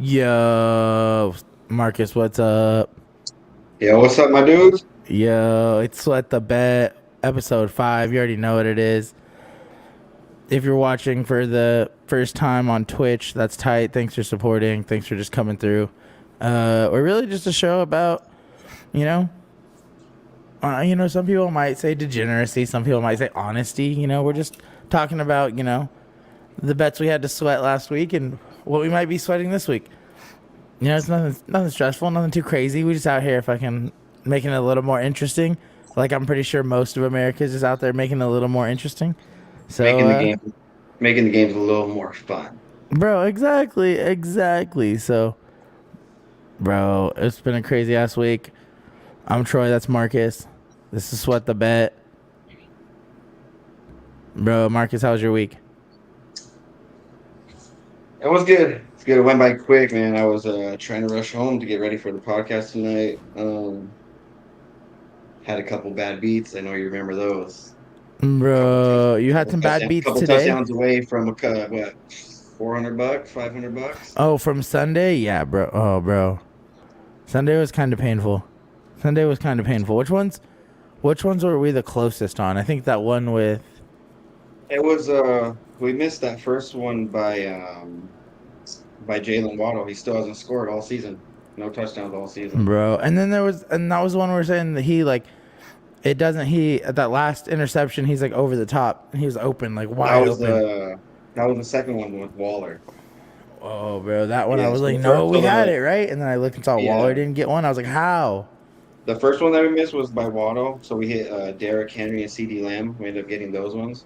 Yo, Marcus, what's up? Yo, what's up, my dudes? Yo, it's Sweat the Bet, episode 5. You already know what it is. If you're watching for the first time on Twitch, that's tight. Thanks for supporting. Thanks for just coming through. We're really just a show about, you know, some people might say degeneracy. Some people might say honesty. We're just talking about, the bets we had to sweat last week and what we might be sweating this week. It's nothing stressful, nothing too crazy. We just out here fucking making it a little more interesting. Like I'm pretty sure most of America is just out there making it a little more interesting. So, Making the game, making the games a little more fun. bro, exactly. So, bro, it's been a crazy ass week. I'm Troy. That's Marcus. This is Sweat the Bet. Bro, Marcus, how was your week? It was good. It's good. It went by quick, man. I was trying to rush home to get ready for the podcast tonight. Had a couple bad beats. I know you remember those. Bro, you had some bad beats Couple today? touchdowns away from what, $400, $500. Oh, from Sunday? Yeah, bro. Oh, bro. Sunday was kind of painful. Which ones were we the closest on? I think that one with It was we missed that first one by Jalen Waddle. He still hasn't scored all season. No touchdowns all season. bro. And that was the one we were saying that he like it doesn't he at that last interception he's like over the top. He was open, like That wide was open. the second one with Waller. Oh, bro, that one I Yeah, was so like, the no, first we one, had it right. And then I looked and saw Waller yeah, didn't get one. I was like, how? the first one that we missed was by Waddle. So we hit Derrick Henry and CD Lamb. We ended up getting those ones.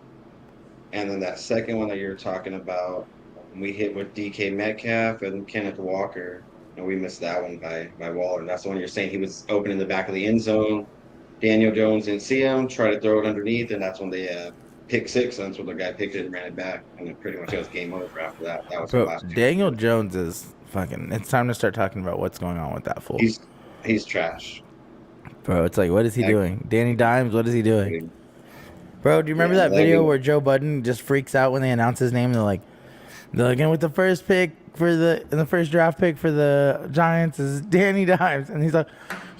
And then that second one that you're talking about, we hit with DK Metcalf and Kenneth Walker, and we missed that one by Waller. That's the one you're saying he was open in the back of the end zone. Daniel Jones didn't see him, tried to throw it underneath, and that's when they pick six. And that's when the guy picked it and ran it back, and it pretty much was game over after that. That was the Bro, last two. Daniel Jones is fucking it's time to start talking about what's going on with that fool. He's he's trash. Bro, it's like, what is he That, doing? Danny Dimes, what is he doing? Bro, do you remember yeah, that video where Joe Budden just freaks out when they announce his name? They're like, and with the first pick in the first draft pick for the Giants is Danny Dimes, and he's like,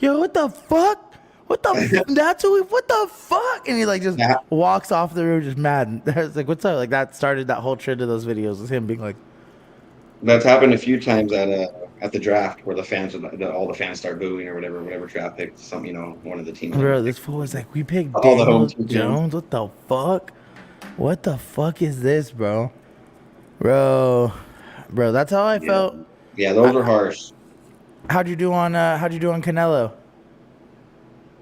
yo, what the fuck? That's who. What the fuck? And he like just that walks off the room just mad. And it's like, what's up? Like that started that whole trend of those videos was him being like, that's happened a few times at the draft where all the fans start booing or whatever draft pick one of the teams that we bro, this picked. fool was like, we picked All the home Daniel team fans. Jones. What the fuck? What the fuck is this, bro? Bro, that's how I Yeah. felt. Yeah, those are harsh. How'd you do on Canelo?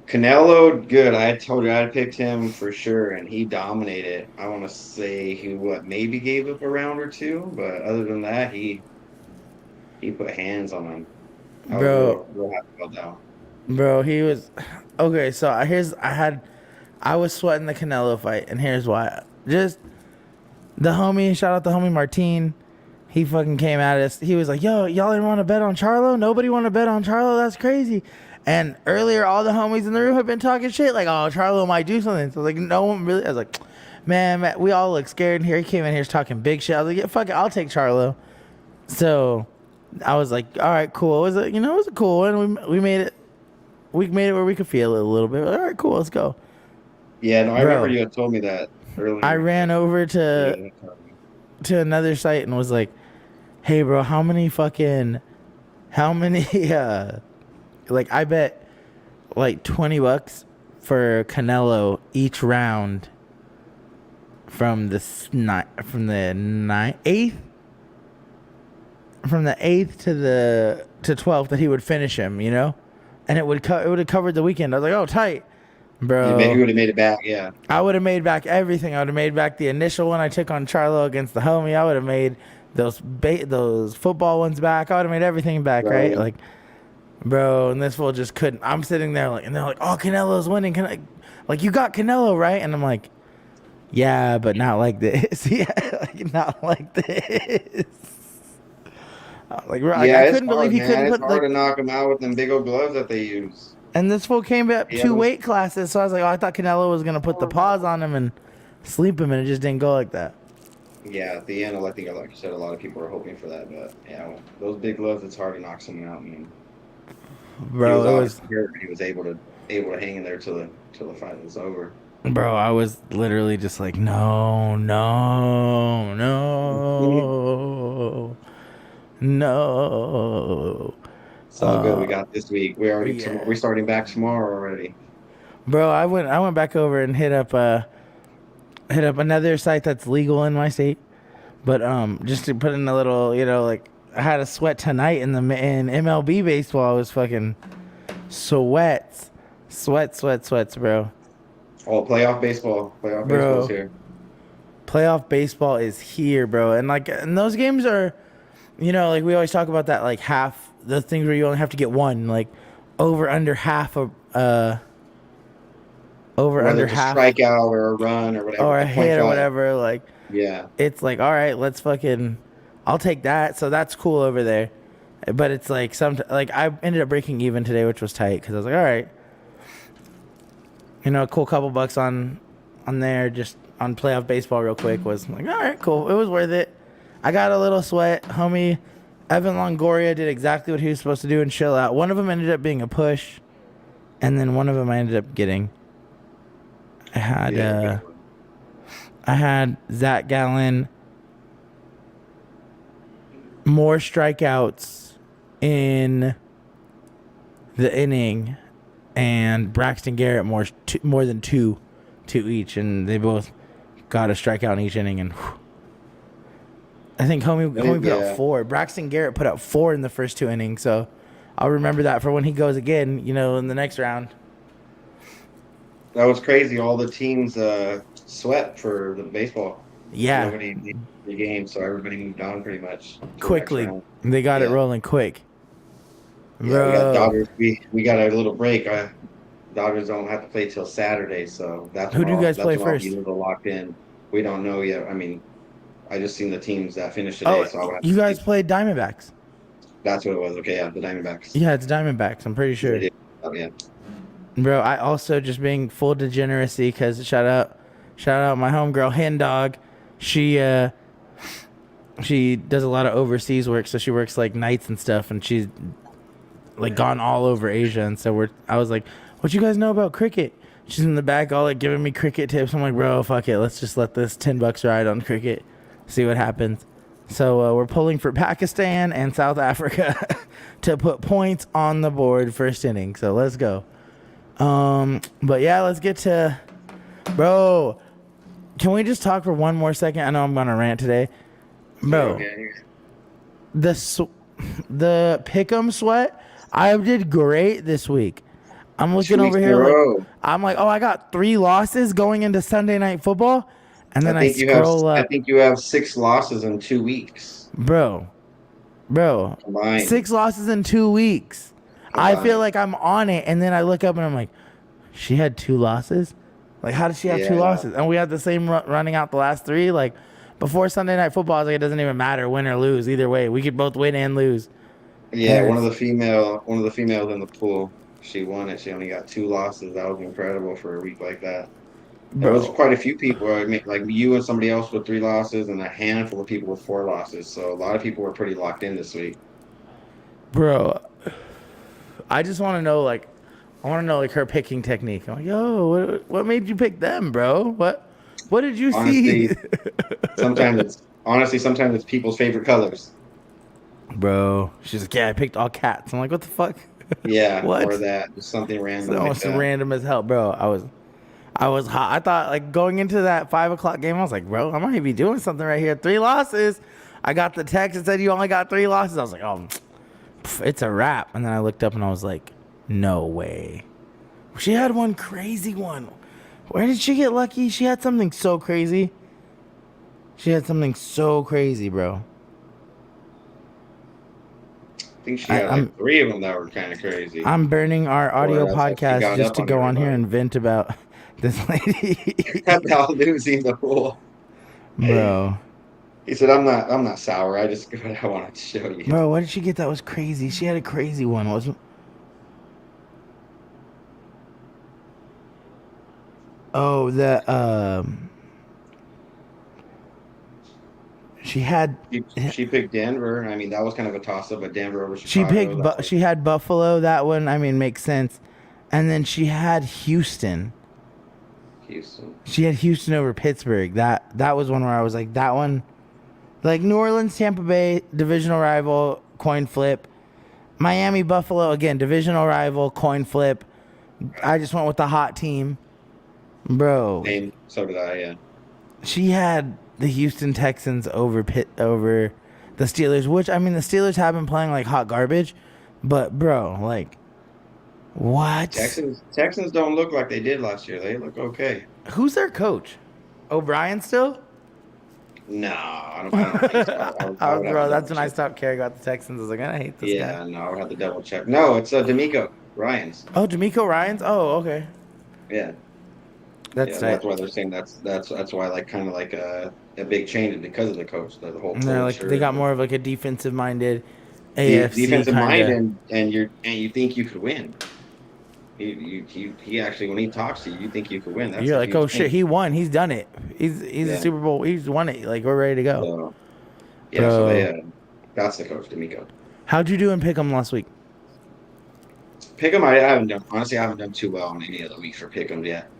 Canelo, good. I told you I picked him for sure, and he dominated. I want to say he maybe gave up a round or two, but other than that, he put hands on him. I was Bro, real happy about that one. bro, he was okay. So I was sweating the Canelo fight, and here's why. Just the homie, shout out the homie Martine. He fucking came at us. He was like, "Yo, y'all didn't want to bet on Charlo? Nobody want to bet on Charlo? That's crazy." And earlier, all the homies in the room have been talking shit, like, "Oh, Charlo might do something." So like, no one really. I was like, man, we all look scared in here. He came in here talking big shit. I was like, "Yeah, fuck it, I'll take Charlo." So I was like, "All right, cool." It was a cool one. We made it. We made it where we could feel it a little bit. All right, cool, let's go, Yeah, no, I remember bro. you had told me that I earlier. ran over Yeah, to another site and was like, "Hey, bro, how many like I bet like $20 for Canelo each round from from the eighth to the to 12th that he would finish him, and it would have covered the weekend." I was like, "Oh, tight, maybe you bro." would have made it back. Yeah, I would have made back everything. I would have made back the initial one I took on Charlo against the homie. I would have made those football ones back. I would have made everything back, right? bro. Like, bro, and this fool just couldn't. I'm sitting there like, and they're like, "Oh, Canelo's winning." Like, you got Canelo, right? And I'm like, "Yeah, but not like this. Yeah, like, not like this." Like Yeah, I it's couldn't believe hard, he man. couldn't It's put hard like. to knock him out with them big old gloves that they use. And this fool came up Yeah, two weight classes, so I was like, "Oh, I thought Canelo was gonna put the paws on him and sleep him," and it just didn't go like that. Yeah, at the end, I think, like you said, a lot of people are hoping for that, but yeah, those big gloves, it's hard to knock someone out. I mean, he was Bro. It was obviously hurt, but he was able to hang in there till the fight was over. Bro, I was literally just like, no, no, no, no. It's all good. We got this week. We Yeah, starting back tomorrow already. bro. I went back over and hit up another site that's legal in my state, but just to put in a little, like I had a sweat tonight in MLB baseball. I was fucking sweats, sweats, bro, Oh, playoff baseball. Playoff baseball's bro. here. Playoff baseball is here, bro, and those games are. Like we always talk about that, like half the things where you only have to get one, like over under half of over Whether under it's a half strikeout or a run or whatever, or a like point hit or five. whatever. Like Yeah. it's like, all right, let's fucking, I'll take that. So that's cool over there. But it's like like I ended up breaking even today, which was tight because I was like, all right, a cool couple bucks on there just on playoff baseball real quick was like, all right, cool. It was worth it. I got a little sweat, homie. Evan Longoria did exactly what he was supposed to do and chill out. One of them ended up being a push, and then one of them I ended up getting. I had Yeah. uh, I had Zach Gallen more strikeouts in the inning, and Braxton Garrett more than two each, and they both got a strikeout in each inning. And I think homie put out Yeah. 4. Braxton Garrett put out 4 in the first 2 innings, so I'll remember that for when he goes again, in the next round. That was crazy. All the teams swept for the baseball. Yeah, Nobody needed the game, so everybody moved on pretty much to the next quickly. round. They got it Yeah. rolling quick. Yeah, we got Bro, Dodgers. We got a little break. Dodgers don't have to play till Saturday, so who do you guys that's play when I'll be a first? little locked in. We don't know yet. I mean, I just seen the teams that finished today, Oh, so I'll have to you see. guys played Diamondbacks. That's what it was. Okay, yeah, the Diamondbacks. Yeah, it's Diamondbacks. I'm pretty They sure. did. Oh, yeah. Bro, I also just being full degeneracy because shout out my homegirl Hen Dog. She does a lot of overseas work, so she works like nights and stuff, and she's like gone all over Asia. And so I was like, what you guys know about cricket? She's in the back all like giving me cricket tips. I'm like, bro, fuck it. Let's just let this $10 ride on cricket. See what happens. So we're pulling for Pakistan and South Africa to put points on the board first inning. So let's go. But yeah, let's get to, bro. Can we just talk for one more second? I know I'm gonna rant today, bro. Okay. The pick'em sweat. I did great this week. I'm looking 2 weeks over in a here like row. I'm like, oh, I got 3 losses going into Sunday Night Football, and then I scroll I up, think you have 6 losses in 2 weeks bro, combined. 6 losses in 2 weeks. I feel Combined. like I'm on it, and then I look up and I'm like, she had 2 losses. Like, how did she have 2 Yeah. losses? And we had the same running out the last 3. Like, before Sunday Night Football, I was like, it doesn't even matter, win or lose. Either way, we could both win and lose. Yeah, And it's, one of the females in the pool, she won it. She only got 2 losses. That was incredible for a week like that. There was bro, quite a few people, I mean, like you and somebody else with 3 losses, and a handful of people with 4 losses. So a lot of people were pretty locked in this week. bro, I just want to know, like, like, her picking technique. I'm like, yo, what made you pick them, bro? What did you see? Honestly, sometimes it's people's favorite colors. Bro, she's like, yeah, I picked all cats. I'm like, what the fuck? Yeah, or What? that, just something random So like it's that. random as hell, bro. I was hot. I thought like going into that 5 o'clock game, I was like, bro, I might be doing something right here. 3 losses. I got the text that said you only got 3 losses. I was like, oh, it's a wrap. And then I looked up and I was like, no way. She had one crazy one. Where did she get lucky? She had something so crazy. She had something so crazy, bro. I think she had I'm like 3 of them that were kind of crazy. I'm burning our Or audio that's how she podcast got just up to on go on here everybody. and vent about this lady. About losing the pool. Bro. He said, I'm not sour. I just I wanted to show you. Bro, what did she get that was crazy? She had a crazy one, wasn't? Oh, She had She picked Denver. I mean, that was kind of a toss up, but Denver over Chicago. That's like she had Buffalo. That one, I mean, makes sense. And then she had Houston. Houston. She had Houston over Pittsburgh. That was one where I was like, that one, like New Orleans, Tampa Bay, divisional rival, coin flip. Miami, Buffalo, again, divisional rival, coin flip. I just went with the hot team, bro. And so did I. Yeah. She had the Houston Texans over the Steelers, which I mean, the Steelers have been playing like hot garbage, but bro, like, what? Texans don't look like they did last year. They look okay. Who's their coach? O'Brien still? No, I don't think so. I would have Bro, to that's double when I check. stopped caring about the Texans. I was like, I hate this guy. Yeah, no, I would have to double check. No, it's D'Amico Ryans. Oh, D'Amico Ryans. Oh, okay. Yeah, That's yeah. tight. That's why they're saying that's why like kind of like a big change because of the coach, the whole And they're like, culture. they got more of like a defensive minded AFC defensive mind, kind and you think you could win. He actually, when he talks to you, you think you could win. That's You're a like, huge oh thing. shit, he won. He's done it. He's a Yeah. Super Bowl. He's won it. Like, we're ready to go. So, yeah, so they that's the coach, D'Amico. How'd you do in Pick'em last week? Pick'em, I haven't done. Honestly, I haven't done too well on any of the weeks for Pick'em yet.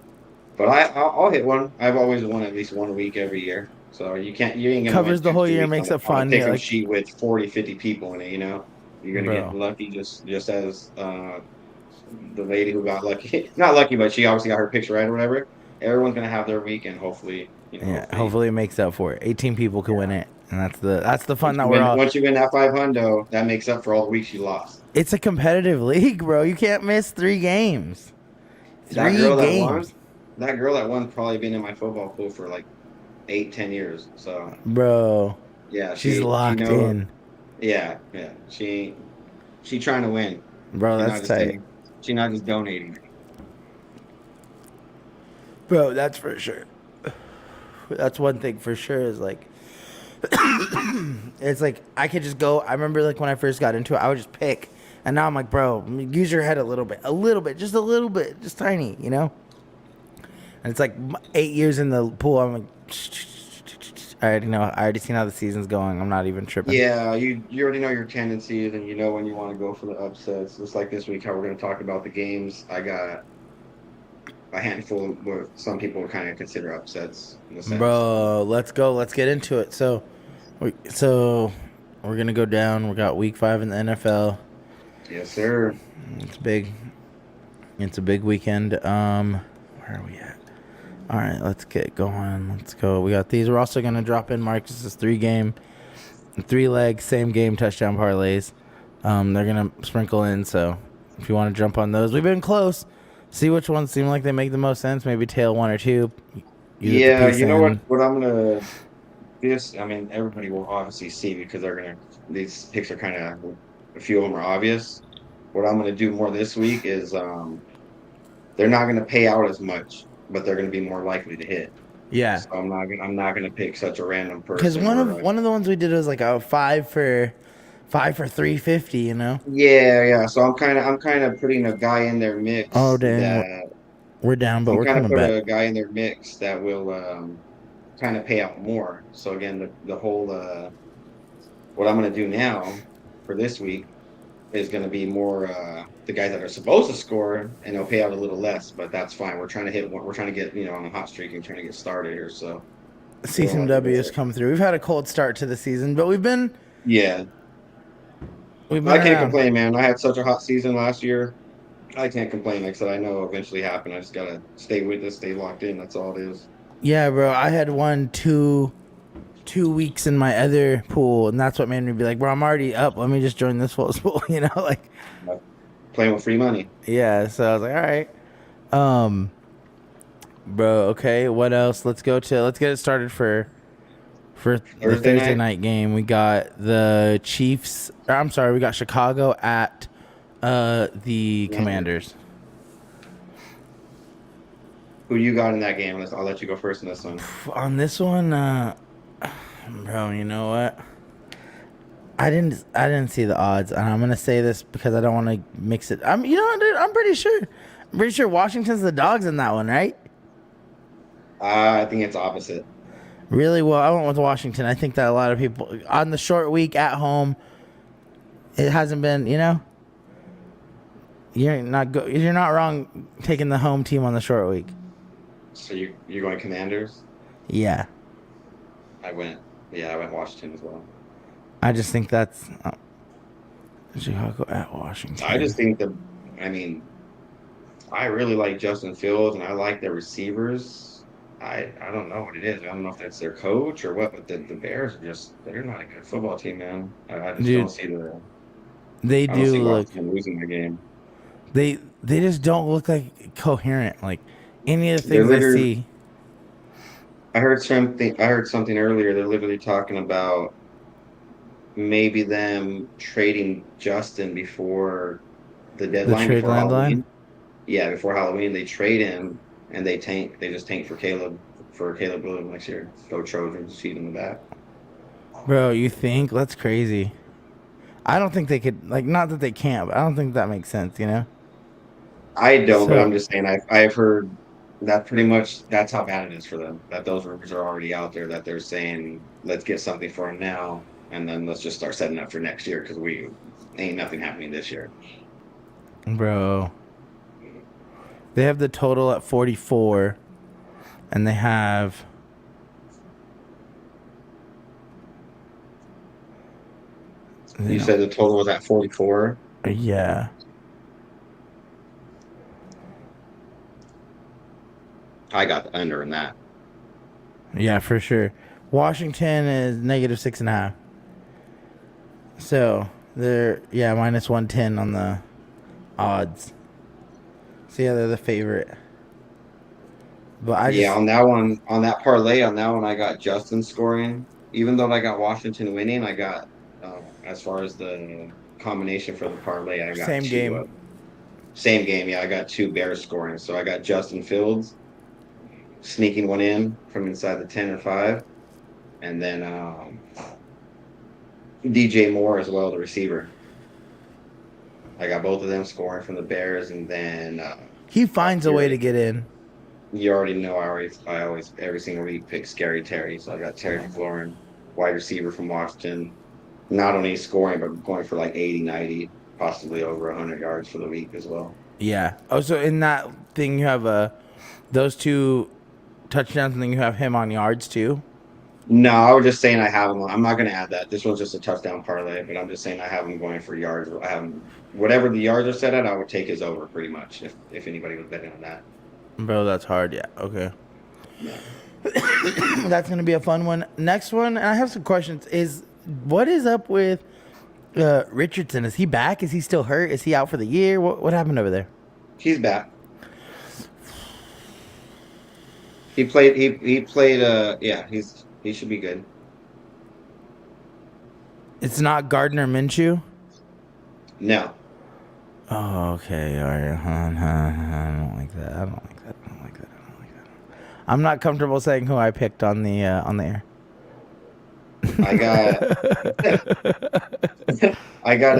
But I'll hit one. I've always won at least 1 week every year. So you ain't gonna Covers win the whole 2 year, weeks makes on it fun. a Pick'em Yeah, like, sheet with 40, 50 people in it. You know, you're gonna get Bro. lucky just as the lady who got lucky, not lucky, but she obviously got her picture right or whatever. Everyone's gonna have their week, and hopefully, hopefully it makes up for it. 18 people can win it, and that's the fun that we're all. Once you win that 500, that makes up for all the weeks you lost. It's a competitive league, bro. You can't miss 3 games. That girl that won probably been in my football pool for like 8-10 years. So, bro, yeah, she's locked in. Yeah. She trying to win, bro. That's tight. She's not just donating. Bro, that's for sure. That's one thing for sure is like, it's like I could just go. I remember like when I first got into it, I would just pick. And now I'm like, bro, use your head a little bit, just a little bit, just tiny, you know? And it's like 8 years in the pool. I'm like, I already know. I already seen how the season's going. I'm not even tripping. Yeah, you already know your tendencies, and you know when you want to go for the upsets. Just like this week, how we're going to talk about the games. I got a handful of what some people would kind of consider upsets. In a sense. Bro, let's go. Let's get into it. So we're gonna go down. We got week 5 in the NFL. Yes, sir. It's big. It's a big weekend. Where are we at? All right, let's get going. Let's go. We got these. We're also gonna drop in Marcus's 3-leg, same game touchdown parlays. They're gonna sprinkle in. So if you want to jump on those, we've been close. See which ones seem like they make the most sense. Maybe tail 1 or 2. Yeah, you know what I'm gonna. I mean, everybody will obviously see because these picks are kind of, a few of them are obvious. What I'm gonna do more this week is they're not gonna pay out as much, but they're gonna be more likely to hit. Yeah. So I'm not gonna pick such a random person. Because one of the ones we did was like a 5 for 350. You know. Yeah. So I'm kind of putting a guy in their mix. Oh damn. We're down, but we're coming back. A guy in their mix that will kind of pay out more. So again, the whole what I'm going to do now for this week is going to be more the guys that are supposed to score, and they'll pay out a little less, but that's fine. We're trying to get on a hot streak and trying to get started here. So see some W's come through. We've had a cold start to the season, but we've been I can't complain, man. I had such a hot season last year. I can't complain. Like I said, I know it'll eventually happen. I just gotta stay with it, stay locked in. That's all it is. Yeah, bro. I had 2 weeks in my other pool, and that's what made me be like, bro, I'm already up. Let me just join this pool, you know, like playing with free money. Yeah, so I was like, all right, bro. Okay, what else? Let's get it started for the Thursday night game. We got the Chiefs. We got Chicago at the Commanders. Who you got in that game? I'll let you go first in this one. On this one, bro, you know what? I didn't see the odds, and I'm gonna say this because I don't want to mix it. You know what, dude? I'm pretty sure Washington's the dogs in that one, right? I think it's opposite. Really? Well, I went with Washington. I think that a lot of people on the short week at home, it hasn't been. You're not wrong taking the home team on the short week. So you're going Commanders? Yeah, I went. Yeah, I went Washington as well. I just think that's Chicago at I Washington. just think that. I mean, I really like Justin Fields, and I like their receivers. I don't know what it is. I don't know if that's their coach or what, but the Bears are they're not a good football team, man. I just don't Dude, see they I don't do see look. Washington losing the game. They just don't look like coherent. Like any of the They're things I literally. see. I heard something earlier. They're literally talking about maybe them trading Justin before the The deadline, trade before landline. Halloween. Yeah, before Halloween, they trade him and they just tank for Caleb Williams next year. Go Trojans, feed him the bat. Bro, you think that's crazy? I don't think they could. Like, not that they can't, but I don't think that makes sense. I don't, but So, I'm just saying I've heard that pretty much that's how bad it is for them. That those rumors are already out there that they're saying let's get something for him now and then let's just start setting up for next year because we ain't nothing happening this year. bro, they have the total at 44, and they have. You said the total was at 44. Yeah, I got the under in that. yeah, for sure. Washington is -6.5. So they're -110 on the odds. So yeah, they're the favorite. But I Yeah, just on that one, on that parlay, on that one, I got Justin scoring. Even though I got Washington winning, I got as far as the combination for the parlay, I got same two. game. Same game, yeah, I got two Bears scoring. So I got Justin Fields sneaking one in from inside the 10 or 5, and then DJ Moore as well, the receiver. I got both of them scoring from the Bears, and then He finds a way to get in. you already know I always every single week pick Scary Terry. So I got Terry McLaurin, wide receiver from Washington, not only scoring but going for like 80, 90, possibly over 100 yards for the week as well. Yeah. Oh, so in that thing you have those two touchdowns, and then you have him on yards too. No, I was just saying I have him. I'm not going to add that. This one's just a touchdown parlay, but I'm just saying I have him going for yards. I have him, whatever the yards are set at, I would take his over pretty much if anybody was betting on that. Bro, that's hard. Yeah. Okay. Yeah. That's gonna be a fun one. Next one, and I have some questions. What is up with Richardson? Is he back? Is he still hurt? Is he out for the year? What happened over there? He's back. He played yeah, he should be good. It's not Gardner Minshew. No. Oh, okay. All right. I don't like that. I don't like that. I don't like that. I don't like that. I'm not comfortable saying who I picked on the air. I got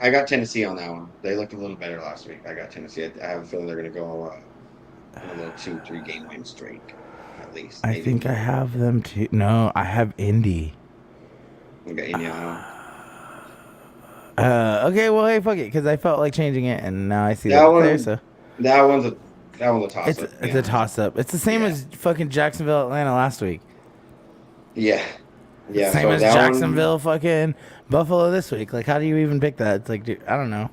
I got Tennessee on that one. They looked a little better last week. I got Tennessee. I have a feeling they're going to go on a little 2-3 game win streak at least. I Maybe think I more. have them too. No, I have Indy. We got Indiana. Okay, well, hey, fuck it, because I felt like changing it, and now I see That that it's there. one, So that one's a that one's a toss it's up. it's a toss up. It's the same Yeah. as fucking Jacksonville, Atlanta last week. Yeah, yeah. Same So as that Jacksonville, fucking Buffalo this week. Like, how do you even pick that? It's like, dude, I don't know,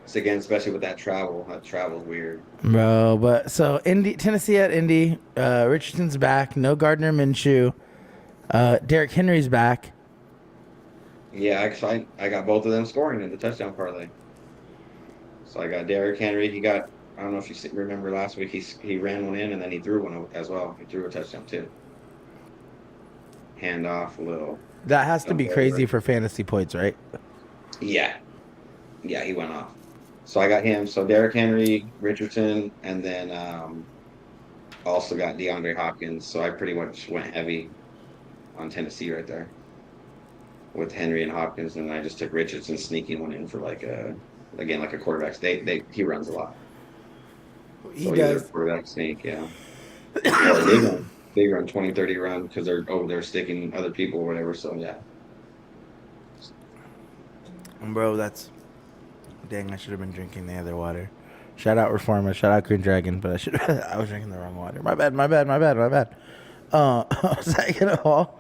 it's again, especially with that travel. That travel's weird. bro. But so Tennessee at Indy. Richardson's back. No Gardner Minshew. Derrick Henry's back. Yeah, I got both of them scoring in the touchdown parlay. So I got Derrick Henry. He got. I don't know if you remember last week. He ran one in and then he threw one as well. He threw a touchdown too. Hand off a little. That has to Jump be over. crazy for fantasy points, right? Yeah, yeah, he went off. So I got him. So Derrick Henry, Richardson, and then also got DeAndre Hopkins. So I pretty much went heavy on Tennessee right there with Henry and Hopkins, and I just took Richardson sneaking one in for like a quarterback. He runs a lot. He So either does. quarterback sneak, yeah. Or a big one. big run, 20, 30 run because they're sticking other people or whatever. So yeah. Bro, dang. I should have been drinking the other water. Shout out Reforma. Shout out Green Dragon. But I was drinking the wrong water. My bad. My bad. My bad. My bad. Second of all,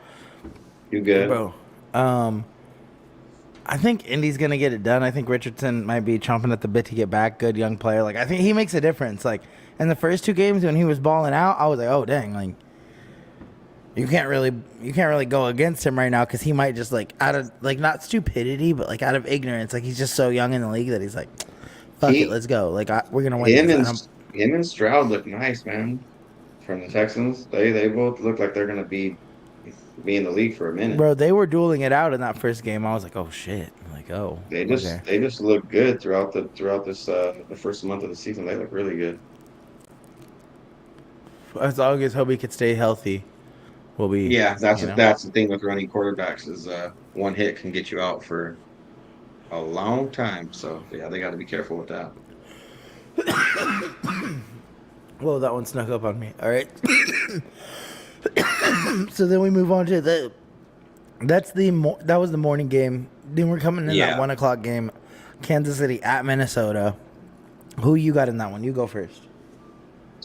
You good? bro. I think Indy's gonna get it done. I think Richardson might be chomping at the bit to get back. Good young player. Like I think he makes a difference. Like in the first two games when he was balling out, I was like, oh dang, like you can't really go against him right now because he might just like out of like not stupidity but like out of ignorance. Like he's just so young in the league that he's like, fuck it, He, let's go. Like we're gonna win him this. and him and Stroud look nice, man. From the Texans, they both look like they're gonna be in the league for a minute. Bro, they were dueling it out in that first game. I was like, oh shit. I'm like, oh, okay. They just look good throughout this the first month of the season. They look really good. As long as Hobie could stay healthy, we'll be. Yeah, You know. that's the thing with running quarterbacks is one hit can get you out for a long time. So yeah, they got to be careful with that. Whoa, that one snuck up on me. All right. So then we move on to that was the morning game. Then we're coming in that 1 o'clock game, Kansas City at Minnesota. Who you got in that one? You go first.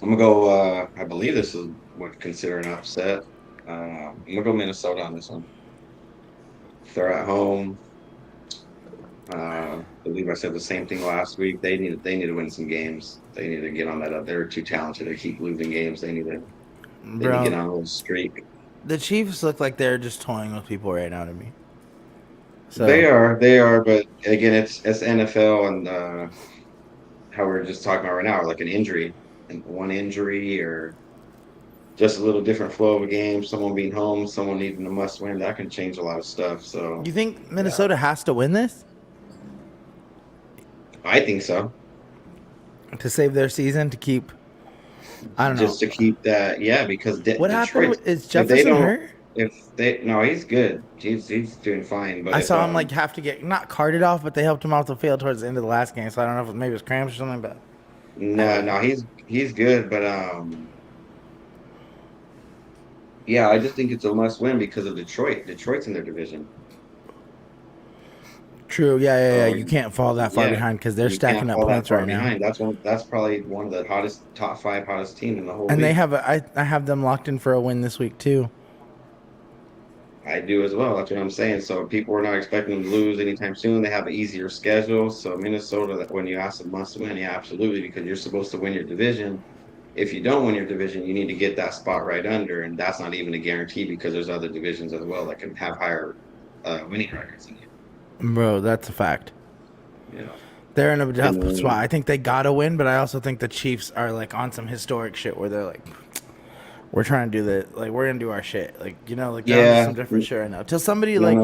I'm gonna go. I believe this is what consider an upset. I'm gonna go Minnesota on this one. They're at home. I believe I said the same thing last week. They need to win some games. They need to get on that up. They're too talented to keep losing games. They need to get on a little streak. The Chiefs look like they're just toying with people right now to me. So they are, but again, it's NFL and how we're just talking about right now, like an injury, and one injury or just a little different flow of a game, someone being home, someone needing a must win, that can change a lot of stuff. So you think Minnesota has to win this? I think so. To save their season, to keep, I don't know. Just to keep that, yeah, because what happened? Is Jefferson hurt? No, he's good. He's doing fine. But I saw him like have to get not carted off, but they helped him off the field towards the end of the last game. So I don't know if maybe it was cramps or something, but no, he's good. But yeah, I just think it's a must win because of Detroit. Detroit's in their division. True. Yeah. You can't fall that far behind because they're stacking up points right now. That's probably one of the top 5 hottest teams in the whole league. And they have I have them locked in for a win this week too. I do as well. That's what I'm saying. So people are not expecting them to lose anytime soon. They have an easier schedule. So Minnesota, when you ask them must win, yeah, absolutely, because you're supposed to win your division. If you don't win your division, you need to get that spot right under, and that's not even a guarantee because there's other divisions as well that can have higher winning records than you. Bro, that's a fact. Yeah. They're in a tough spot. I think they gotta win, but I also think the Chiefs are like on some historic shit where they're like, we're trying to do like we're gonna do our shit, like they're on some different shit right now. Till somebody like,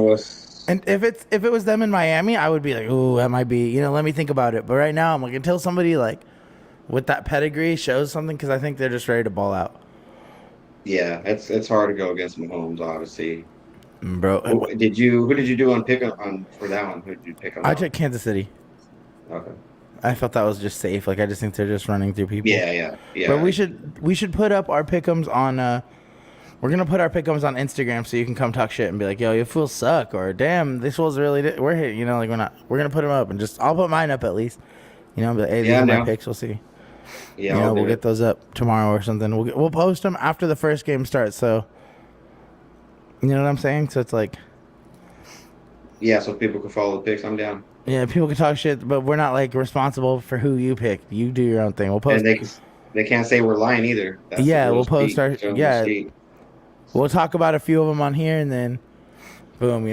and if it was them in Miami, I would be like, ooh, that might be, let me think about it. But right now, I'm like, until somebody like with that pedigree shows something, because I think they're just ready to ball out. Yeah, it's hard to go against Mahomes, obviously. Bro, who did you do on pick on for that one? Who did you pick on? I took Kansas City. Okay. I felt that was just safe. Like I just think they're just running through people. Yeah. But we should put up our pick'ems on. We're gonna put our pick'ems on Instagram so you can come talk shit and be like, "Yo, you fools suck," or "Damn, this was really we're here." Like we're gonna put them up and I'll put mine up at least. Be like, "Hey, these are my picks. We'll see." Yeah, we'll get those up tomorrow or something. We'll post them after the first game starts. So you know what I'm saying? So it's like, yeah, so people can follow the picks. I'm down. Yeah, people can talk shit, but we're not like responsible for who you pick. You do your own thing. We'll post. And they can't say we're lying either. That's we'll post our We'll talk about a few of them on here, and then boom,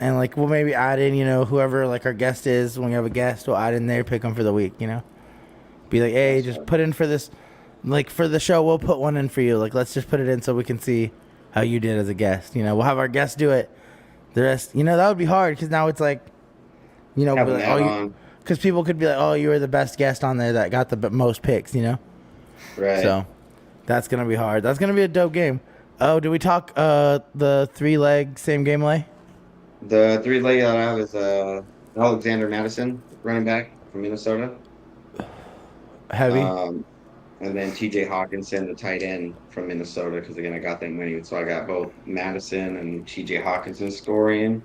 and like we'll maybe add in, whoever like our guest is. When we have a guest, we'll add in their pick them for the week. Be like, hey, just put in for this, like for the show. We'll put one in for you. Like let's just put it in so we can see how you did as a guest. We'll have our guest do it. The rest, that would be hard because now it's like. Because people could be like, "Oh, you were the best guest on there that got the most picks," Right. So that's gonna be hard. That's gonna be a dope game. Oh, did we talk the 3-leg same game lay? The 3-leg that I have is Alexander Madison, running back from Minnesota. Heavy. And then TJ Hawkinson, the tight end from Minnesota, because again, I got them winning. So I got both Madison and TJ Hawkinson scoring.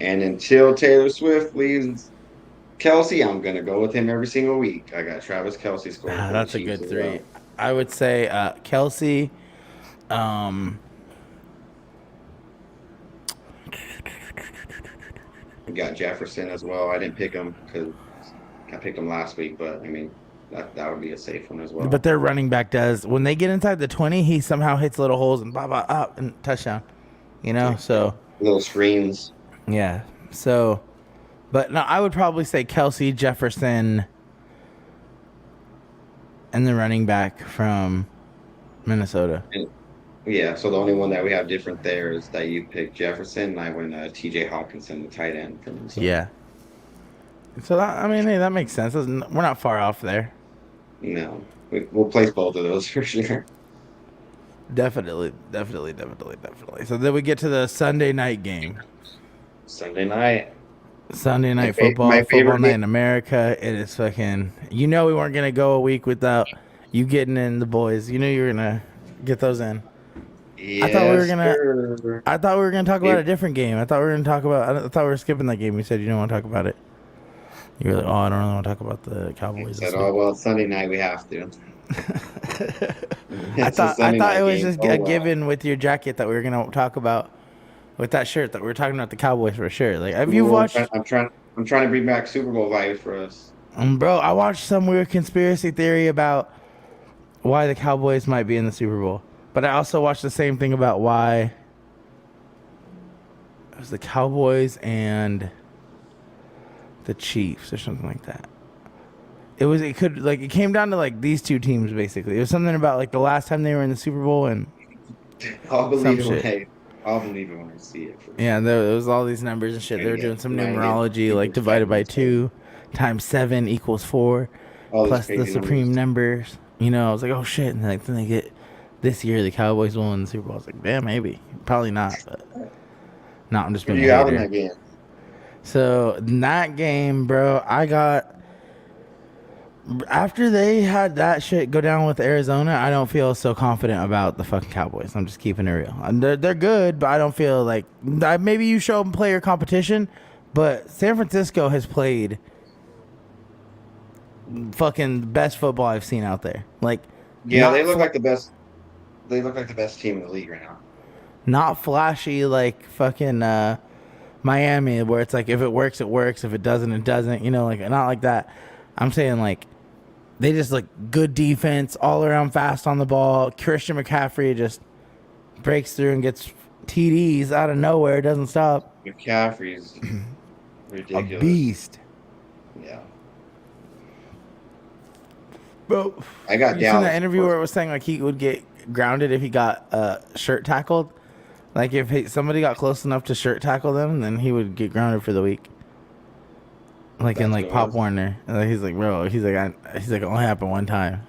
And until Taylor Swift leaves Kelsey, I'm going to go with him every single week. I got Travis Kelsey scoring for the That's a Chiefs good as three. well. I would say Kelsey. Um, We got Jefferson as well. I didn't pick him because I picked him last week, but I mean, that would be a safe one as but well. their running back does when they get inside the 20, he somehow hits little holes and blah blah up and touchdown. You know, Yeah. so Little screens. yeah. So, but no, I would probably say Kelsey, Jefferson, and the running back from Minnesota. And yeah, so the only one that we have different there is that you picked Jefferson, and I went TJ Hawkinson, the tight end from Minnesota. Yeah. So that, I mean, hey, that makes sense. We're not far off there. No, we'll place both of those for sure. Definitely, definitely, definitely, definitely. So then we get to the Sunday night game. Sunday night, Sunday my night football favorite night game. in America. It is fucking. You know we weren't gonna go a week without you getting in the boys. You knew you were gonna get those in. I thought we were Yes, gonna. sir. I thought we were gonna talk about It, a different game. I thought we were gonna talk about. I thought we were skipping that game. You said you didn't want to talk about it. You were like, oh, I don't really want to talk about the Cowboys said, this week. oh well, Sunday night we have to. I It's a thought I Sunday thought it night was game. just Oh a well. given with your jacket that we were gonna talk about with that shirt that we were talking about the Cowboys for sure. Like, have you Ooh, watched? I'm trying to bring back Super Bowl vibes for us. Bro, I watched some weird conspiracy theory about why the Cowboys might be in the Super Bowl, but I also watched the same thing about why it was the Cowboys and the Chiefs or something like that. It came down to like these two teams basically. It was something about like the last time they were in the Super Bowl and I'll some believe it shit. I'll believe it when I see it for Yeah, sure. there was all these numbers and shit. They were doing some And I get numerology, like people's divided by judgments, so 2 times 7 equals 4, all these plus the crazy numbers. supreme numbers. You know, I was like, oh shit. And like, then they get this year, the Cowboys will win the Super Bowl. I was like, yeah, maybe. Probably not, but no, I'm just Who do being you a have in hater. that game? So, in that game, bro, I got. After they had that shit go down with Arizona, I don't feel so confident about the fucking Cowboys. I'm just keeping it real. And they're good, but I don't feel like maybe you show them player competition, but San Francisco has played fucking best football I've seen out there. Like Yeah, not they look like the best team in the league right now. not flashy like fucking Miami, where it's like if it works, it works. If it doesn't, it doesn't. You know, like not like that. I'm saying like they just like good defense, all around fast on the ball. Christian McCaffrey just breaks through and gets TDs out of nowhere, doesn't stop. McCaffrey's A ridiculous. beast. Yeah. Bro, I got you seen that Dallas, of interview where course. it was saying like he would get grounded if he got shirt tackled? Like if somebody got close enough to shirt tackle them, then he would get grounded for the week. Like in That's what like it Pop was. Warner, and like, he's like, bro, he's like, it only happened one time.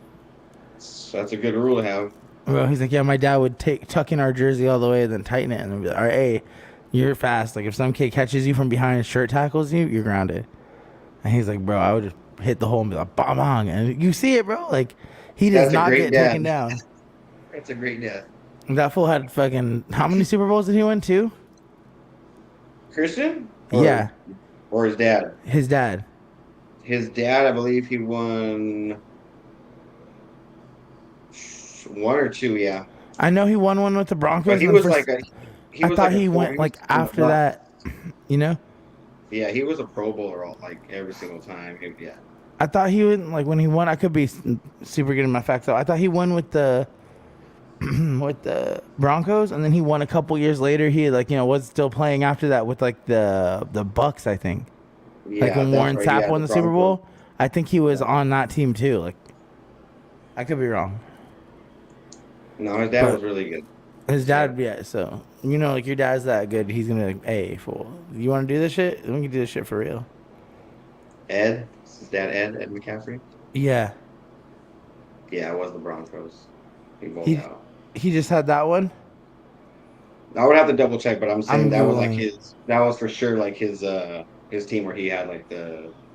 So that's a good rule to have. Bro, he's like, yeah, my dad would tuck in our jersey all the way, and then tighten it, and then be like, all right, hey, you're fast. Like if some kid catches you from behind and shirt tackles you, you're grounded. And he's like, bro, I would just hit the hole and be like, bang, bang. And you see it, bro. Like he does That's a not great get taken dad. down. That's a great dad. That fool had fucking how many Super Bowls did he win? 2? Christian? Yeah, Or his dad? his dad. His dad, I believe he won one or two, yeah. I know he won one with the But Broncos, he and then was for like a he I was thought like a he pro went he like was after that. You know, yeah, he was a Pro Bowler like every single time. Yeah. I thought he went like when he won. I could be super good in my facts though. I thought he won with the with the Broncos, and then he won a couple years later. He like was still playing after that with like the Bucks. I think like Yeah, when that's Warren right. Sapp Yeah, won the the Super Broncos. Bowl. I think he was Yeah. on that team too. Like I could be wrong, No, his dad was but really good. his dad, yeah. So like your dad's that good. He's gonna be like, hey, fool, you want to do this shit? We can do this shit for real. Ed, his dad Ed McCaffrey. Yeah, Yeah, it was the Broncos. He bowled he out. he just had that one. I would have to double check, but I'm saying I'm that was like googling. that was for sure like his team where he had like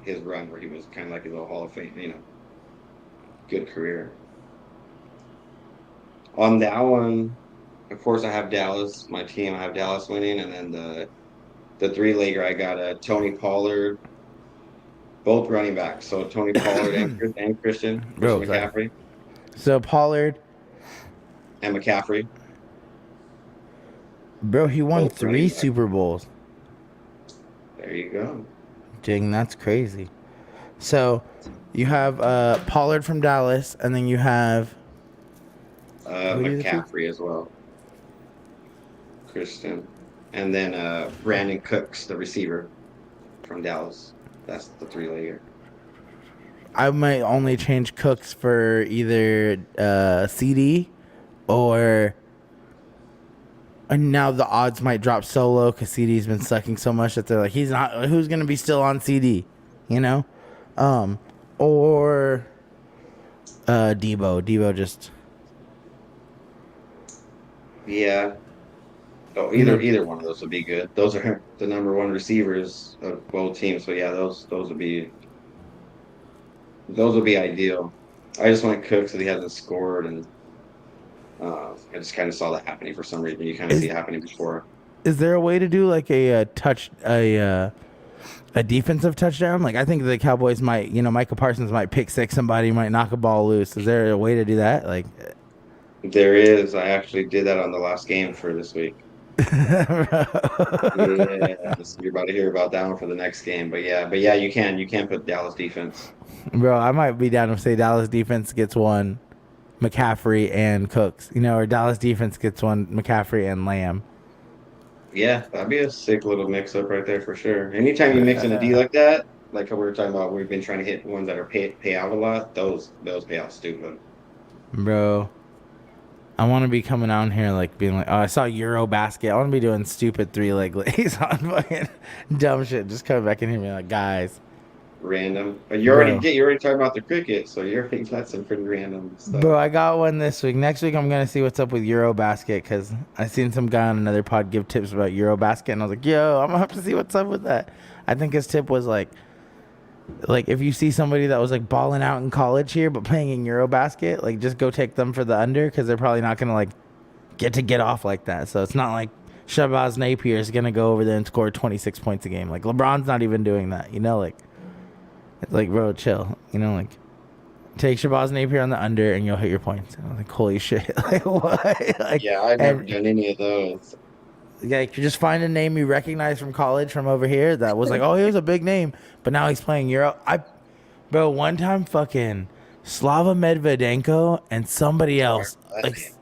his run where he was kind of like his little Hall of Fame, good career. On that one, of course, I have Dallas, my team. I have Dallas winning, and then the three-legger, I got Tony Pollard, both running backs. So Tony Pollard and Christian Bro, sorry. McCaffrey, So Pollard, and McCaffrey, bro, he won both running 3 backs. Super Bowls. There you go. Dang, that's crazy. So you have Pollard from Dallas, and then you have who do you think? McCaffrey as well, Christian, and then Brandon Cooks, the receiver from Dallas. That's the three-legger. I might only change Cooks for either CD or. And now the odds might drop so low because CD's been sucking so much that they're like, he's not. Who's gonna be still on CD? You know, or Debo. Debo just. Yeah. Oh, You know, either one of those would be good. Those are the number one receivers of both teams. So yeah, those would be ideal. I just went Cooks that he hasn't scored, and I just kind of saw that happening for some reason. You kind of see is it happening before. is there a way to do like a defensive touchdown? Like I think the Cowboys might, Micah Parsons might pick six somebody, might knock a ball loose. Is there a way to do that? Like, There is. I actually did that on the last game for this week. Yeah, so you're about to hear about that one for the next game. But yeah, you can put Dallas defense. bro, I might be down to say Dallas defense gets one, McCaffrey and Cooks, or Dallas defense gets one, McCaffrey and Lamb. Yeah, that'd be a sick little mix up right there for sure. Anytime you mix in a D like that, like how we were talking about, we've been trying to hit ones that are pay out a lot. Those pay out stupid. Bro, I want to be coming out here like being like, oh, I saw Euro basket. I want to be doing stupid 3-leg lays on fucking dumb shit. Just coming back in here and be like, guys, Random. But bro. you already talking about the cricket, so you already got some pretty random stuff. Bro, I got one this week. Next week, I'm gonna see what's up with Eurobasket because I seen some guy on another pod give tips about Eurobasket, and I was like, "Yo, I'm gonna have to see what's up with that." I think his tip was like if you see somebody that was like balling out in college here but playing in Eurobasket, like just go take them for the under because they're probably not gonna like get off like that. So it's not like Shabazz Napier is gonna go over there and score 26 points a game. Like LeBron's not even doing that. Like it's like, bro, chill. Like. Take Shabazz Napier on the under and you'll hit your points. And I was like, holy shit. Like, what? Like, Yeah, I've never done any of those. like, you just find a name you recognize from college from over here that was like, oh, he was a big name, but now he's playing Euro. Bro, one time fucking Slava Medvedenko and somebody else. Like,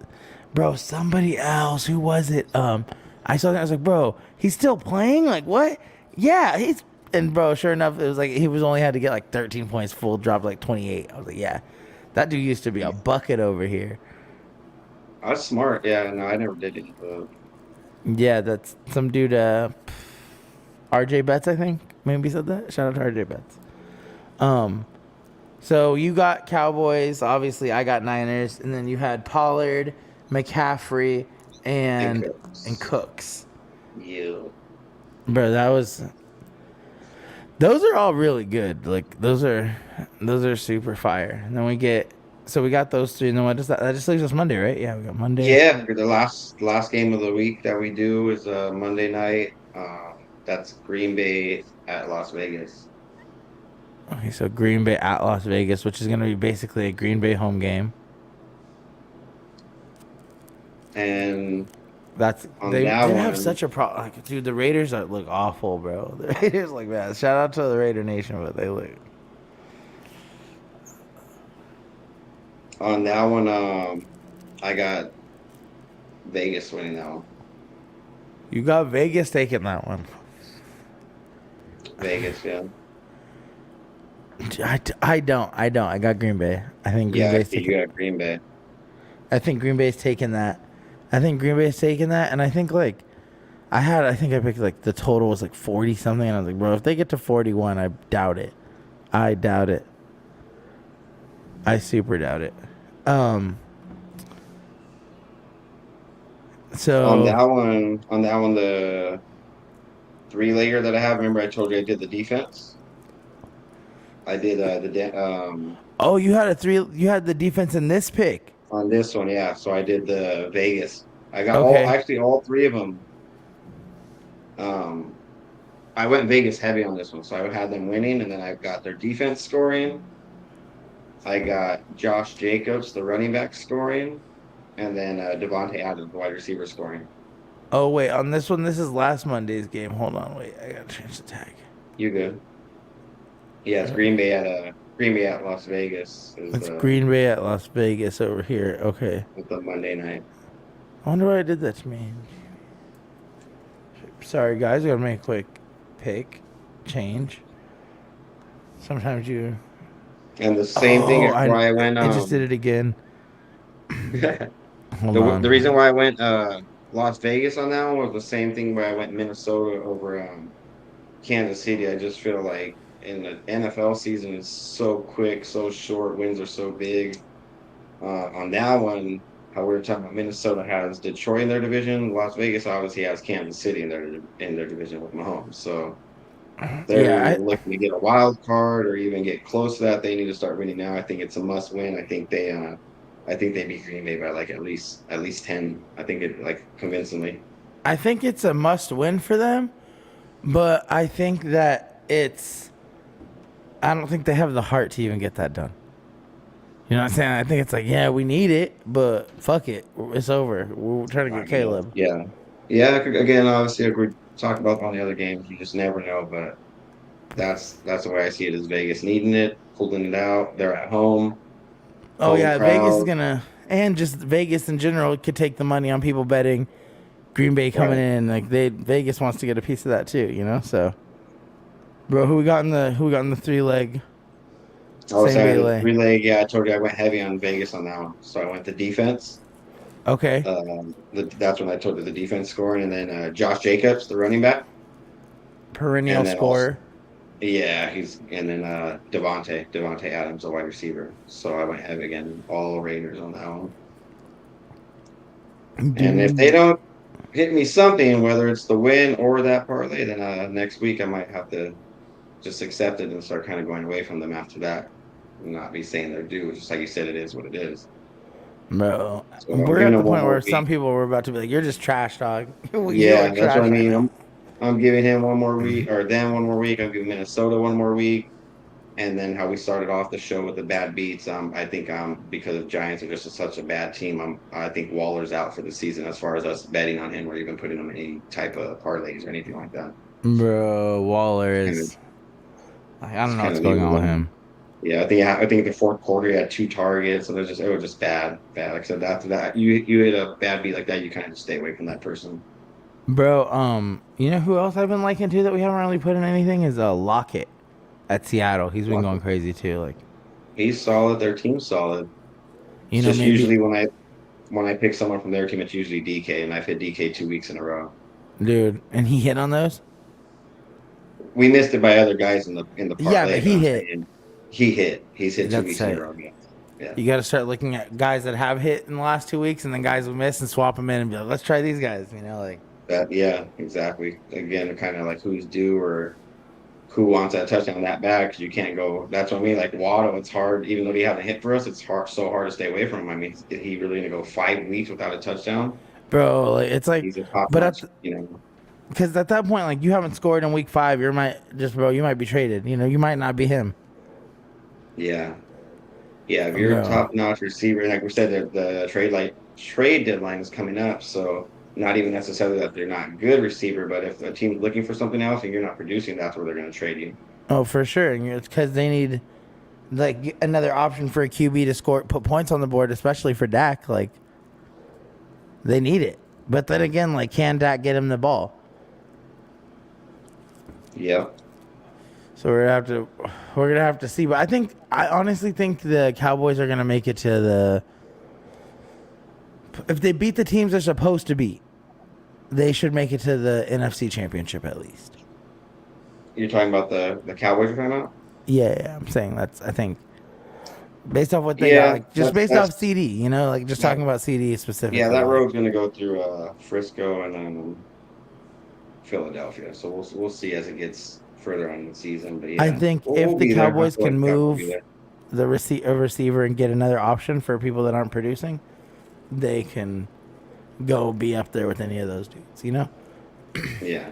bro, somebody else. Who was it? I saw that. I was like, bro, he's still playing? Like, what? Yeah, he's. And bro, sure enough, it was like he was only had to get like 13 points, full drop like 28. I was like, yeah, that dude used to be a bucket over here. That's smart. Yeah, no, I never did any of those. Yeah, that's some dude. RJ Betts, I think maybe said that. Shout out to RJ Betts. So you got Cowboys. Obviously, I got Niners, and then you had Pollard, McCaffrey, and Cooks. Yeah. Bro, that was. Those are all really good. Like those are super fire. And then we got those three. And then what does that? That just leaves us Monday, right? Yeah, we got Monday. Yeah, the last game of the week that we do is Monday night. That's Green Bay at Las Vegas. Okay, so Green Bay at Las Vegas, which is gonna be basically a Green Bay home game. And That's on they that have one, such a problem. Like, dude, the Raiders look awful, bro. The Raiders like that. Shout out to the Raider Nation, but they look. on that one, I got Vegas winning that one. You got Vegas taking that one. Vegas, yeah. I don't. I got Green Bay. I think Green Yeah, Bay's you taking. got Green Bay. I think Green Bay's taking that. I think Green Bay's taking that, and I think like, I think I picked like the total was like 40 something, and I was like, bro, if they get to 41, I doubt it. I doubt it. I super doubt it. So On that one, the three-legger that I have. Remember, I told you I did the defense. I did Oh, you had a three. You had the defense in this pick. on this one, yeah. So I did the Vegas. I got Okay. all three of them. Um, I went Vegas heavy on this one, so I had them winning, and then I got their defense scoring. I got Josh Jacobs, the running back, scoring, and then Devontae Adams, the wide receiver, scoring. Oh wait, on this one, this is last Monday's game. Hold on, wait, I gotta change the tag. You good? Yeah, it's Green Bay at Las Vegas is It's Green Bay at Las Vegas over here. Okay. the Monday night. I wonder why I did that to me. Sorry, guys. I gotta make a quick pick change. Sometimes you. And the same thing is why I went. I just did it again. the Hold on. the reason why I went Las Vegas on that one was the same thing where I went Minnesota over Kansas City. I just feel like in the NFL season is so quick, so short, wins are so big. On that one, how we were talking about Minnesota has Detroit in their division. Las Vegas obviously has Kansas City in their division with Mahomes. So they're looking to get a wild card or even get close to that. They need to start winning now. I think it's a must win. I think they beat Green Bay by like at least 10. I think it like convincingly. I think it's a must win for them, but I think that it's. I don't think they have the heart to even get that done. You know what I'm saying? I think it's like, yeah, we need it, but fuck it, it's over. We're trying to get Caleb. Yeah, yeah. Again, obviously, like we talked about on the other games, you just never know. But that's the way I see it: is Vegas needing it, pulling it out. They're at home. Oh yeah, Vegas is crowd. gonna, and just Vegas in general could take the money on people betting Green Bay coming in. Like Vegas wants to get a piece of that too, you know. So, bro, who we got in the 3-leg? Oh, Same sorry, relay. relay. Yeah, I told you I went heavy on Vegas on that one. So I went the defense. Okay. That's when I told you the defense scoring, and then Josh Jacobs, the running back, Perennial and then also scorer. yeah, and then Devontae Adams, a wide receiver. So I went heavy again, all Raiders on that one. And if they don't hit me something, whether it's the win or that parlay, then next week I might have to just accept it and start kind of going away from them after that. And not be saying they're due. Just like you said, it is what it is. Bro, So I'm we're giving at the them one point more where some week. people were about to be like, "You're just trash, dog. You are Yeah, that's what I trash right mean. now." I'm giving him one more week, or them one more week. I'm giving Minnesota one more week, and then how we started off the show with the bad beats. I think because of Giants are just such a bad team. I think Waller's out for the season as far as us betting on him or even putting him in any type of parlays or anything like that. Bro, Waller Kind of, is. I don't just know kind what's of going leaving on with them. him. Yeah, I think the fourth quarter he had 2 targets, and it was just bad. Like I said, after that, you hit a bad beat like that, you kind of just stay away from that person. Bro, you know who else I've been liking too that we haven't really put in anything is Lockett at Seattle. He's been going crazy too. Like, He's solid. Their team's solid. you It's know, just maybe, usually when I pick someone from their team, it's usually DK, and I've hit DK 2 weeks in a row. dude, and he hit on those. We missed it by other guys in the Yeah, but parlay, but he I'm hit. saying he hit. He's hit two That's weeks in a tight. row. Yeah, yeah. You got to start looking at guys that have hit in the last 2 weeks, and then guys who miss and swap them in and be like, let's try these guys. You know, like. Yeah, exactly. Again, kind of like who's due or who wants that touchdown that bad because you can't go. That's what I mean. Like Waddle, it's hard. Even though he haven't hit for us, it's so hard to stay away from him. I mean, is he really gonna go 5 weeks without a touchdown? Bro, like, it's like, He's a top but notch. You know. because at that point, like, you haven't scored in week 5, you might be traded. You know, you might not be him. Yeah, yeah. If you're a Bro, top notch receiver, like we said, the trade deadline is coming up, so not even necessarily that they're not good receiver, but if a team's looking for something else and you're not producing, that's where they're going to trade you. oh for sure, and it's because they need like another option for a QB to put points on the board, especially for Dak. Like, they need it. But then again, like, can Dak get him the ball? Yep. So we're gonna have to see. But I honestly think the Cowboys are gonna make it to the. If they beat the teams they're supposed to beat, they should make it to the NFC Championship at least. You're talking about the Cowboys you're talking about? Yeah, I'm saying I think based off what they got, Yeah, like just based that's off CD, you know, like just that, talking about CD yeah, specifically. that Like, road's going to go through Frisco and Philadelphia. So we'll see as it gets further on in the season. But I yeah, think we'll, if we'll the be there. I Cowboys feel can like the Cowboys will be move there. the receiver and get another option for people that aren't producing, they can go be up there with any of those dudes, you know? Yeah.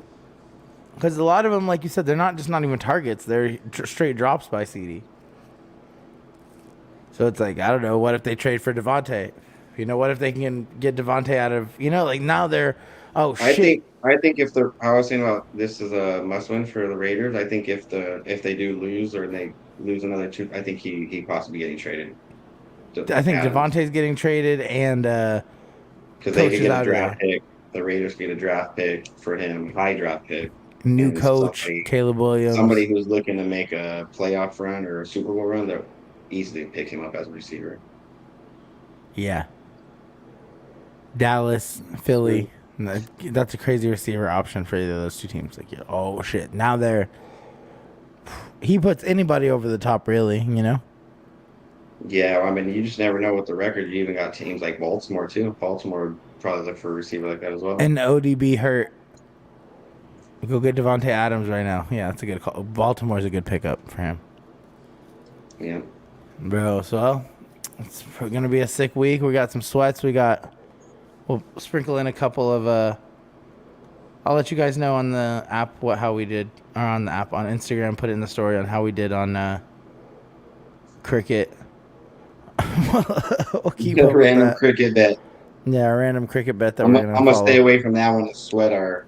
Because a lot of them, like you said, they're not even targets. They're straight drops by CD. So it's like, I don't know. What if they trade for Devontae? You know, what if they can get Devontae out of, like now they're, oh I shit. think if they're I was saying about this is a must win for the Raiders. I think if they do lose or they lose another two, I think he possibly getting traded to I think Adams Devontae's getting traded and because they could coach is get a out of draft there. pick. The Raiders get a draft pick for him, high draft pick, New and coach, Caleb Williams. somebody who's looking to make a playoff run or a Super Bowl run, they'll easily pick him up as a receiver. Yeah. Dallas, Mm. Philly. That's a crazy receiver option for either of those two teams. Like, oh shit. Now he puts anybody over the top, really, you know? Yeah, I mean, you just never know with the record. You even got teams like Baltimore too. Baltimore would probably look for a receiver like that as well. And ODB hurt. Go get Devontae Adams right now. Yeah, that's a good call. Baltimore's a good pickup for him. Yeah. Bro, so it's going to be a sick week. We got some sweats. We'll sprinkle in a couple of, I'll let you guys know on the app how we did, or on the app on Instagram, put it in the story on how we did on cricket. We'll keep Just up with random that. cricket bet. Yeah, a random cricket bet that I'm we're I'm going to gonna stay follow. away from that one to sweat our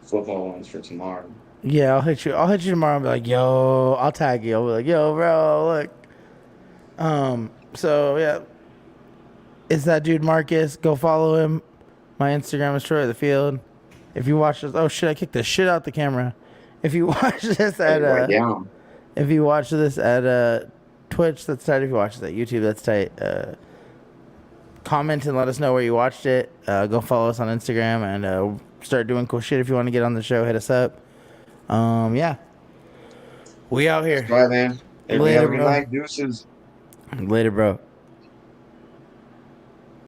football ones for tomorrow. Yeah, I'll hit you tomorrow and be like, yo, I'll tag you. I'll be like, yo, bro, look. So yeah. It's that dude Marcus. Go follow him. My Instagram is Troy the Field. If you watch this, oh shit, I kicked the shit out the camera. If you watch this Hey, at right down. Twitch, that's tight. If you watch this at YouTube, that's tight. Comment and let us know where you watched it. Go follow us on Instagram and start doing cool shit. If you want to get on the show, hit us up. Yeah, we out here. Bye, man. Everybody have Later, a good bro. night. Deuces. Later, bro.